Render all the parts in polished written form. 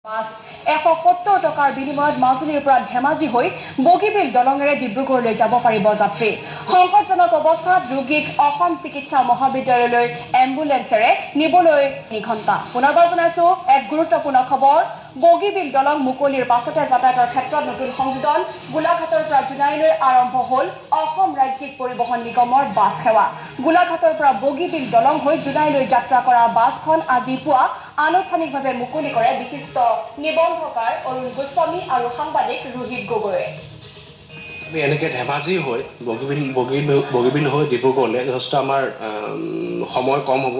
170 টকাৰ বিনিময়ত মাজুলীৰ পৰা ধেমাজি হৈ বগীবিল দলঙেৰে ডিব্ৰুগড়লৈ যাব পাৰিব যাত্ৰী। সংকটজনক অৱস্থাত ৰোগীক অসম চিকিৎসা মহাবিদ্যালয়লৈ এম্বুলেন্সেৰে নিবলৈ 2 ঘণ্টা। পুনৰবাৰ জনাইছো এক গুৰুত্বপূৰ্ণ খবৰ। বগীবিল দলং মুকলিৰ পাছতে যাতায়াতৰ ক্ষেত্ৰত নতুন সংযোজন। গোলাঘাটৰ পৰা জোনাইলৈ আৰম্ভ হ'ল অসম ৰাজ্যিক পৰিবহণ নিগমৰ বাছ সেৱা। গোলাঘাটৰ পৰা বগীবিল দলং হৈ জোনাইলৈ যাত্ৰা কৰা বাছখন আজি পুৱা আনুষ্ঠানিকভাৱে মুকলি কৰে বিশিষ্ট নিবন্ধকাৰ অৰুণ গোস্বামী আৰু সাংবাদিক ৰোহিত গগৈয়ে। আমি এনেকৈ ধেমাজি হৈ বগীবিল হৈ ডিব্ৰুগড়লৈ যথেষ্ট আমাৰ সময় কম হ'ব।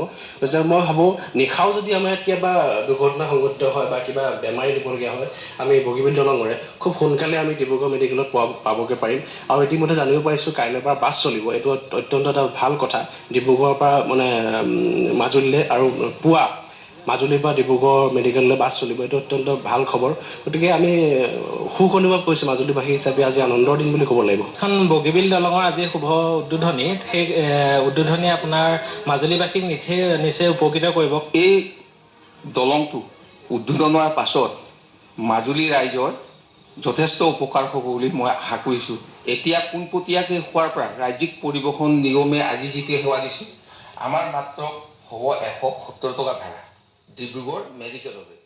যে মই ভাবোঁ নিশাও যদি আমাৰ ইয়াত কিবা দুৰ্ঘটনা সংঘটিত হয় বা কিবা বেমাৰী দিবলগীয়া হয়, আমি বগীবিল দলঙেৰে খুব সোনকালে আমি ডিব্ৰুগড় মেডিকেলত পাবগৈ পাৰিম। আৰু ইতিমধ্যে জানিব পাৰিছোঁ কাইলৈৰ পৰা বাছ চলিব। এইটো অত্যন্ত এটা ভাল কথা। ডিব্ৰুগড়ৰ পৰা মানে মাজুলীলৈ আৰু পুৱা মাজুলীৰ পৰা ডিব্ৰুগড় মেডিকেললৈ বাছ চলিব। এইটো অত্যন্ত ভাল খবৰ। গতিকে আমি সুখ অনুভৱ কৰিছোঁ মাজুলীবাসী হিচাপে। আজি আনন্দৰ দিন বুলি ক'ব লাগিব। এখন বগীবিল দলঙৰ আজি শুভ উদ্বোধনী, সেই উদ্বোধনী আপোনাৰ মাজুলীবাসীক নিশ্চয় উপকৃত কৰিব। এই দলংটো উদ্বোধন হোৱাৰ পাছত মাজুলী ৰাইজৰ যথেষ্ট উপকাৰ হ'ব বুলি মই আশা কৰিছোঁ। এতিয়া পোনপটীয়াকৈ হোৱাৰ পৰা ৰাজ্যিক পৰিবহণ নিগমে আজি যিটো সেৱা দিছে, আমাৰ মাত্ৰ হ'ব 170 টকা ভাড়া ডিব্ৰুগড় মেডিকেললৈ।